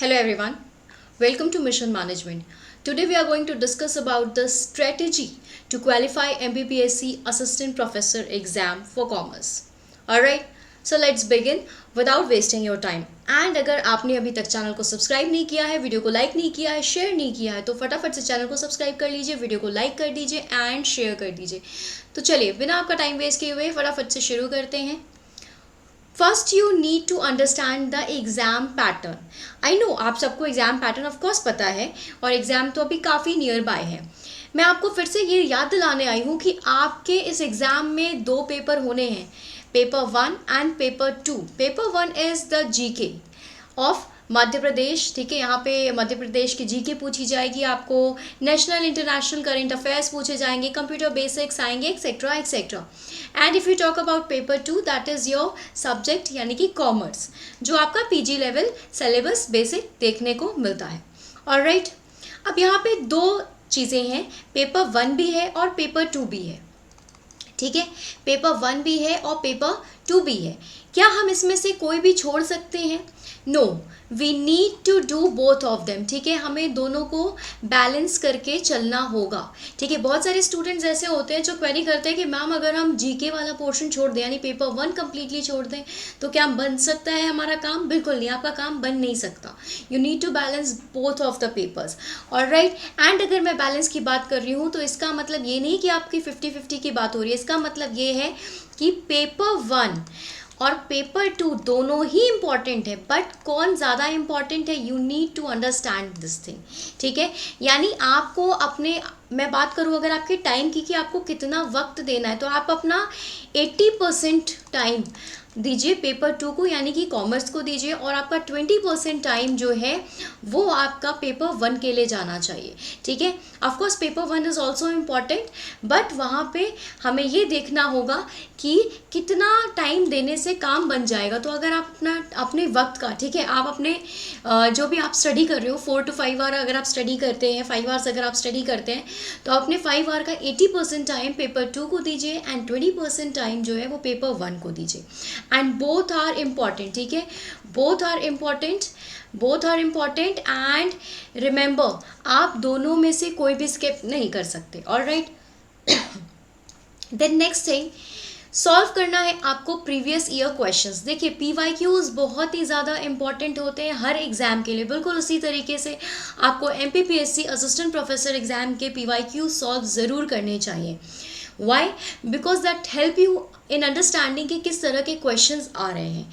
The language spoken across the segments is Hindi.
Hello everyone, welcome to Mission Management. Today we are going to discuss about the strategy to qualify MPPSC Assistant Professor exam for Commerce. Alright, so let's begin without wasting your time. And अगर आपने अभी तक चैनल को सब्सक्राइब नहीं किया है, वीडियो को लाइक नहीं किया है, शेयर नहीं किया है तो फटाफट से चैनल को सब्सक्राइब कर लीजिए, वीडियो को लाइक कर दीजिए एंड शेयर कर दीजिए। तो चलिए बिना आपका टाइम वेस्ट किए हुए फटाफट से शुरू करते हैं। First you need to understand the exam pattern. I know आप सबको एग्ज़ाम पैटर्न ऑफ कोर्स पता है और एग्ज़ाम तो अभी काफ़ी नियर बाय है। मैं आपको फिर से ये याद दिलाने आई हूँ कि आपके इस एग्ज़ाम में दो पेपर होने हैं, paper 1 and paper 2। Paper 1 is the GK of Madhya Pradesh, ठीक है। यहाँ पे मध्य प्रदेश की जीके पूछी जाएगी, आपको नेशनल इंटरनेशनल करंट अफेयर्स पूछे जाएंगे, कंप्यूटर बेसिक्स आएंगे, etcetera etcetera. And if you talk about paper 2 that is your subject यानी कि कॉमर्स, जो आपका पीजी लेवल सिलेबस बेसिक देखने को मिलता है। ऑलराइट, अब यहाँ पे दो चीज़ें हैं, पेपर 1 भी है और पेपर 2 भी है, ठीक है। पेपर 1 भी है और पेपर 2 भी है। क्या हम इसमें से कोई भी छोड़ सकते हैं? No, we need to do both of them, ठीक है। हमें दोनों को बैलेंस करके चलना होगा, ठीक है। बहुत सारे स्टूडेंट्स ऐसे होते हैं जो क्वेरी करते हैं कि मैम अगर हम जीके वाला पोर्शन छोड़ दें यानी पेपर 1 कम्प्लीटली छोड़ दें तो क्या बन सकता है हमारा काम? बिल्कुल नहीं, आपका काम बन नहीं सकता। You need to balance both of the papers, alright. And अगर मैं बैलेंस की बात कर रही हूँ तो इसका मतलब ये नहीं कि आपकी 50-50 की बात हो रही है, इसका मतलब ये है कि पेपर 1 और पेपर 2 दोनों ही इम्पॉर्टेंट है, बट कौन ज़्यादा इम्पॉर्टेंट है, you need to understand this thing, ठीक है। यानी आपको अपने, मैं बात करूँ अगर आपके टाइम की कि आपको कितना वक्त देना है, तो आप अपना 80% टाइम दीजिए पेपर 2 को यानी कि कॉमर्स को दीजिए, और आपका 20% टाइम जो है वो आपका पेपर 1 के लिए जाना चाहिए, ठीक है। Of course paper 1 is also important, but वहाँ पे हमें ये देखना होगा कि कितना टाइम देने से काम बन जाएगा। तो अगर आप अपने वक्त का, ठीक है, आप अपने जो भी आप स्टडी कर रहे हो 4 to 5 आवर अगर आप स्टडी करते हैं, 5 आवर्स अगर आप स्टडी करते हैं तो अपने 5 आवर का 80% टाइम पेपर 2 को दीजिए एंड 20% टाइम जो है वो पेपर 1 को दीजिए। एंड बोथ आर इम्पॉर्टेंट, ठीक है, both are important, both are important. And remember, आप दोनों में से कोई भी स्किप नहीं कर सकते, alright. Then next thing, solve करना है आपको प्रीवियस ईयर क्वेश्चंस। देखिए पीवाईक्यूज बहुत ही ज़्यादा इंपॉर्टेंट होते हैं हर एग्ज़ाम के लिए, बिल्कुल उसी तरीके से आपको एमपीपीएससी असिस्टेंट प्रोफेसर एग्ज़ाम के पीवाईक्यूज सॉल्व ज़रूर करने चाहिए। Why? Because that help you in understanding कि किस तरह के क्वेश्चंस आ रहे हैं,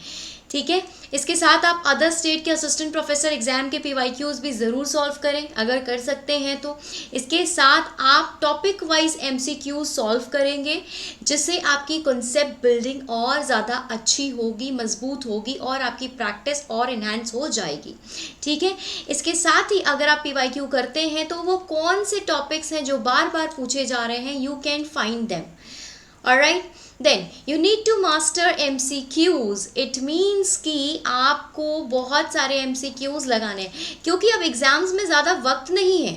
ठीक है। इसके साथ आप अदर स्टेट के असिस्टेंट प्रोफेसर एग्ज़ाम के पीवाईक्यूज भी ज़रूर सॉल्व करें अगर कर सकते हैं तो। इसके साथ आप टॉपिक वाइज एमसीक्यू सॉल्व करेंगे जिससे आपकी कॉन्सेप्ट बिल्डिंग और ज़्यादा अच्छी होगी, मजबूत होगी और आपकी प्रैक्टिस और इन्हांस हो जाएगी, ठीक है। इसके साथ ही अगर आप पीवाईक्यू करते हैं तो वो कौन से टॉपिक्स हैं जो बार बार पूछे जा रहे हैं, you can find them, alright. Then you need to master MCQs। It means कि आपको बहुत सारे MCQs लगाने हैं क्योंकि अब एग्ज़ाम्स में ज़्यादा वक्त नहीं है,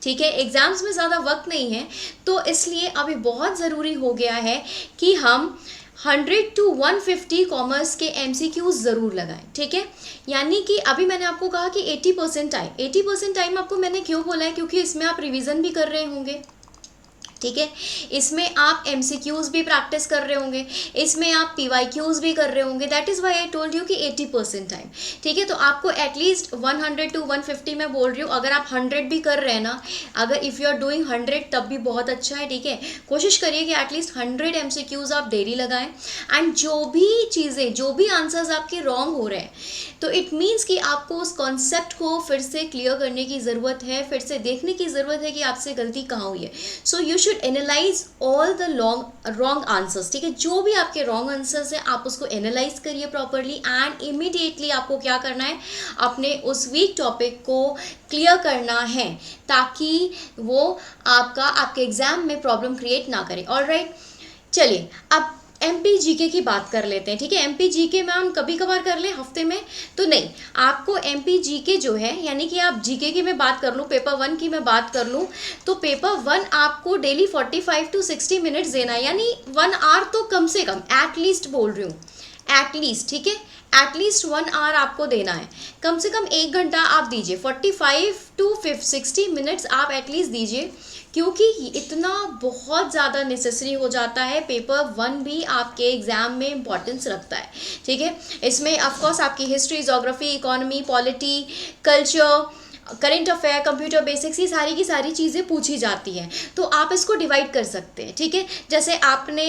ठीक है, एग्ज़ाम्स में ज़्यादा वक्त नहीं है, तो इसलिए अभी बहुत ज़रूरी हो गया है कि हम 100 to 150 कॉमर्स के MCQs ज़रूर लगाएं, ठीक है। यानी कि अभी मैंने आपको कहा कि 80% टाइम आपको मैंने क्यों बोला है, क्योंकि इसमें आप रिवीजन भी कर रहे होंगे, ठीक है, इसमें आप MCQs भी प्रैक्टिस कर रहे होंगे, इसमें आप PYQs भी कर रहे होंगे। That is why I told you कि 80% टाइम, ठीक है। तो आपको एटलीस्ट 100 to 150 मैं बोल रही हूँ, अगर आप 100 भी कर रहे हैं ना, अगर इफ़ यू आर डूइंग 100 तब भी बहुत अच्छा है, ठीक है। कोशिश करिए कि एटलीस्ट 100 MCQs आप डेली लगाएं। एंड जो भी चीज़ें, जो भी आंसर्स आपके रॉन्ग हो रहे हैं तो इट मीन्स कि आपको उस कॉन्सेप्ट को फिर से क्लियर करने की ज़रूरत है, फिर से देखने की ज़रूरत है कि आपसे गलती कहाँ हुई है। So you should analyse all the wrong answers, ठीक है। जो भी आपके रॉन्ग आंसर्स हैं आप उसको एनालाइज करिए प्रॉपरली एंड इमीडिएटली आपको क्या करना है, अपने उस वीक टॉपिक को क्लियर करना है ताकि वो आपके एग्जाम में प्रॉब्लम क्रिएट ना करे, ऑलराइट। चलिए अब MPGK की बात कर लेते हैं, ठीक है। MPGK में हम कभी कभार कर लें हफ्ते में तो नहीं, आपको MPGK जो है यानी कि आप जीके की मैं बात कर लूँ, पेपर 1 की मैं बात कर लूँ तो पेपर 1 आपको डेली 45 to 60 मिनट्स देना है, यानी 1 आवर तो कम से कम एटलीस्ट बोल रही हूँ, एटलीस्ट, ठीक है, एटलीस्ट 1 आवर आपको देना है, कम से कम 1 घंटा आप दीजिए, 45 टू 60 मिनट्स आप एटलीस्ट दीजिए, क्योंकि इतना बहुत ज़्यादा नेसेसरी हो जाता है। पेपर 1 भी आपके एग्ज़ाम में इम्पॉर्टेंस रखता है, ठीक है। इसमें ऑफकोर्स आपकी history, geography, economy, polity, culture, current affair, computer basics, ये सारी की सारी चीज़ें पूछी जाती हैं। तो आप इसको डिवाइड कर सकते हैं, ठीक है। जैसे आपने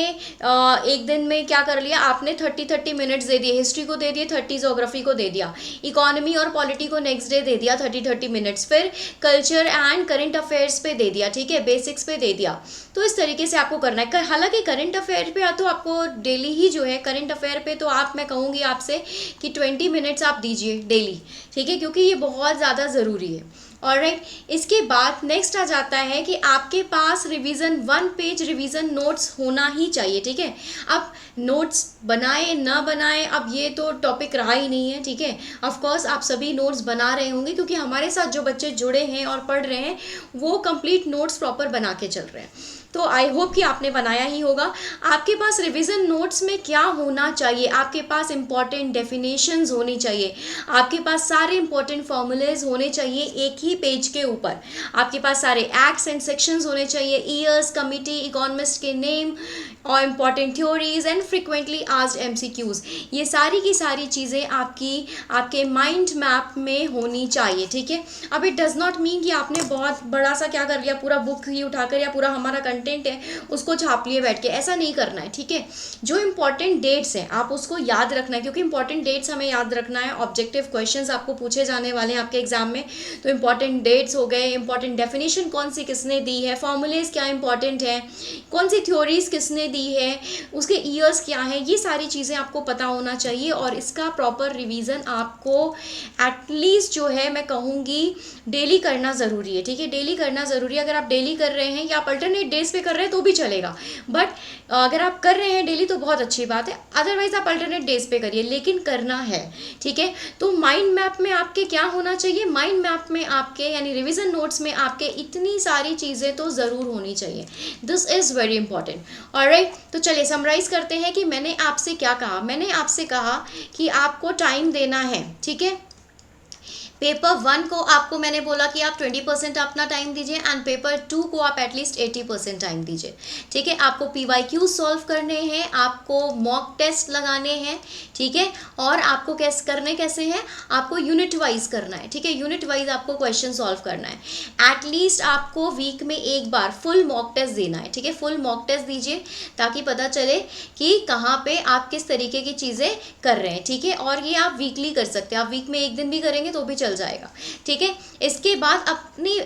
एक दिन में क्या कर लिया, आपने 30 मिनट्स दे दिए, हिस्ट्री को दे दिए 30, जोग्राफी को दे दिया, इकोनॉमी और पॉलिटी को नेक्स्ट डे दे दिया 30 मिनट्स, फिर कल्चर एंड करंट अफेयर्स पे दे दिया, ठीक है, बेसिक्स पे दे दिया। तो इस तरीके से आपको करना है। हालांकि करंट अफेयर पे तो आपको डेली ही जो है, करंट अफेयर पे तो मैं कहूँगी आपसे कि 20 मिनट्स आप दीजिए डेली, ठीक है, क्योंकि ये बहुत ज़्यादा ज़रूरी है। ऑलराइट, इसके बाद नेक्स्ट आ जाता है कि आपके पास रिवीजन 1 पेज रिवीजन नोट्स होना ही चाहिए, ठीक है। अब नोट्स बनाए ना बनाए, अब ये तो टॉपिक रहा ही नहीं है, ठीक है। ऑफ कोर्स आप सभी नोट्स बना रहे होंगे, क्योंकि हमारे साथ जो बच्चे जुड़े हैं और पढ़ रहे हैं वो कंप्लीट नोट्स प्रॉपर बना के चल रहे हैं। तो आई होप कि आपने बनाया ही होगा। आपके पास रिवीजन नोट्स में क्या होना चाहिए, आपके पास इंपॉर्टेंट डेफिनेशंस होनी चाहिए, आपके पास सारे इंपॉर्टेंट फॉर्मूलेज होने चाहिए एक ही पेज के ऊपर, आपके पास सारे एक्ट्स एंड सेक्शंस होने चाहिए, ईयर्स, कमिटी, इकोनॉमिस्ट के नेम और important theories and frequently asked MCQs, ये सारी की सारी चीज़ें आपके माइंड मैप में होनी चाहिए, ठीक है। अब इट डज नॉट मीन कि आपने बहुत बड़ा सा क्या कर लिया, पूरा बुक ही उठाकर या पूरा हमारा कंटेंट है उसको छाप लिए बैठ के, ऐसा नहीं करना है, ठीक है। जो इंपॉर्टेंट डेट्स हैं आप उसको याद रखना है, क्योंकि इंपॉर्टेंट डेट्स हमें याद रखना है। ऑब्जेक्टिव क्वेश्चंस आपको पूछे जाने वाले हैं आपके एग्जाम में, तो इंपॉर्टेंट डेट्स हो गए, इंपॉर्टेंट डेफिनेशन कौन सी किसने दी है, फॉर्मूलेज क्या इंपॉर्टेंट है, कौन सी थ्योरीज किसने दी है, उसके ईयर्स क्या है, ये सारी चीज़ें आपको पता होना चाहिए। और इसका प्रॉपर रिवीजन आपको एटलीस्ट जो है मैं कहूँगी डेली करना ज़रूरी है, ठीक है, डेली करना ज़रूरी है। अगर आप डेली कर रहे हैं या आप अल्टरनेट डेज पे कर रहे हैं तो भी चलेगा, बट अगर आप कर रहे हैं डेली तो बहुत अच्छी बात है, अदरवाइज आप अल्टरनेट डेज पे करिए, लेकिन करना है, ठीक है। तो माइंड मैप में आपके क्या होना चाहिए, माइंड मैप में आपके यानी रिवीजन नोट्स में आपके इतनी सारी चीज़ें तो ज़रूर होनी चाहिए, this is very important. Alright, तो चलिए समराइज करते हैं कि मैंने आपसे क्या कहा। मैंने आपसे कहा कि आपको टाइम देना है, ठीक है। पेपर 1 को आपको मैंने बोला कि आप 20% अपना टाइम दीजिए एंड पेपर 2 को आप एटलीस्ट 80% टाइम दीजिए, ठीक है। आपको PYQ सॉल्व करने हैं, आपको मॉक टेस्ट लगाने हैं, ठीक है, और आपको कैसे हैं, आपको यूनिट वाइज करना है, ठीक है, यूनिट वाइज आपको क्वेश्चन सॉल्व करना है। एटलीस्ट आपको वीक में एक बार फुल मॉक टेस्ट देना है, ठीक है, फुल मॉक टेस्ट दीजिए ताकि पता चले कि कहाँ पे आप किस तरीके की चीज़ें कर रहे हैं, ठीक है। और ये आप वीकली कर सकते हैं, आप वीक में एक दिन भी करेंगे तो भी चल जाएगा, ठीक है। इसके बाद अपनी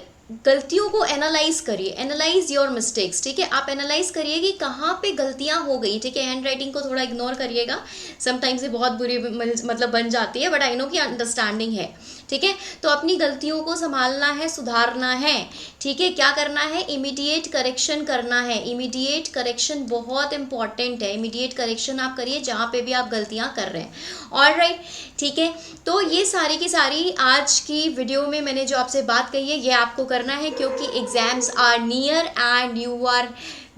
गलतियों को एनालाइज करिए, एनालाइज योर मिस्टेक्स, ठीक है। आप एनालाइज करिए कि कहाँ पे गलतियाँ हो गई, ठीक है। हैंड राइटिंग को थोड़ा इग्नोर करिएगा, समटाइम्स ये बहुत बुरी मतलब बन जाती है, बट आई नो कि अंडरस्टैंडिंग है, ठीक है। तो अपनी गलतियों को संभालना है, सुधारना है, ठीक है। क्या करना है, इमीडिएट करेक्शन करना है, इमीडिएट करेक्शन बहुत इंपॉर्टेंट है, इमीडिएट करेक्शन आप करिए जहाँ पे भी आप गलतियाँ कर रहे हैं। ऑलराइट, ठीक है। तो ये सारी की सारी आज की वीडियो में मैंने जो आपसे बात कही है ये आपको करना है, क्योंकि exams are near and you are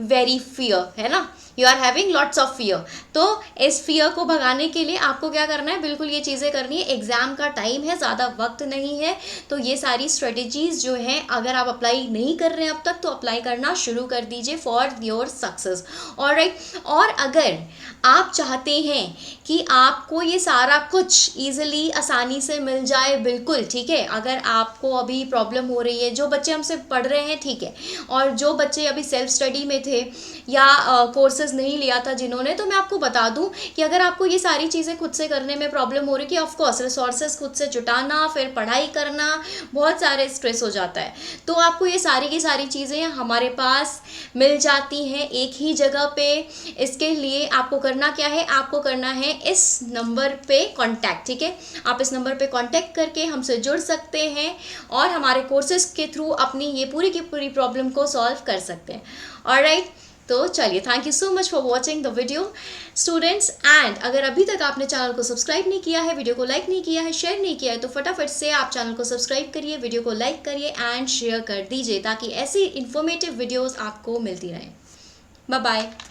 very fear, है ना, you are having lots of fear. तो इस फियर को भगाने के लिए आपको क्या करना है, बिल्कुल ये चीज़ें करनी है। एग्जाम का टाइम है, ज़्यादा वक्त नहीं है, तो ये सारी स्ट्रेटेजीज जो हैं अगर आप अप्लाई नहीं कर रहे हैं अब तक तो अप्लाई करना शुरू कर दीजिए फॉर योर सक्सेस। ऑलराइट, और अगर आप चाहते हैं कि आपको ये सारा कुछ ईजिली आसानी से मिल जाए, बिल्कुल ठीक है, अगर आपको अभी प्रॉब्लम हो रही है, जो बच्चे हमसे पढ़ रहे हैं ठीक है, और जो बच्चे अभी सेल्फ स्टडी में थे या कोर्सेज नहीं लिया था जिन्होंने, तो मैं आपको बता दूं कि अगर आपको ये सारी चीज़ें खुद से करने में प्रॉब्लम हो रही है कि ऑफकोर्स रिसोर्सेज खुद से जुटाना, फिर पढ़ाई करना, बहुत सारे स्ट्रेस हो जाता है, तो आपको ये सारी की सारी चीज़ें हमारे पास मिल जाती हैं एक ही जगह पे। इसके लिए आपको करना क्या है, आपको करना है इस नंबर पे कांटेक्ट, ठीक है, आप इस नंबर पे कांटेक्ट करके हमसे जुड़ सकते हैं और हमारे कोर्सेज के थ्रू अपनी ये पूरी की पूरी प्रॉब्लम को सॉल्व कर सकते हैं। ऑलराइट, तो चलिए, thank you so much for watching the video students. And अगर अभी तक आपने चैनल को सब्सक्राइब नहीं किया है, वीडियो को लाइक नहीं किया है, शेयर नहीं किया है, तो फटाफट से आप चैनल को सब्सक्राइब करिए, वीडियो को लाइक करिए एंड शेयर कर दीजिए ताकि ऐसी इन्फॉर्मेटिव वीडियोस आपको मिलती रहें। Bye bye.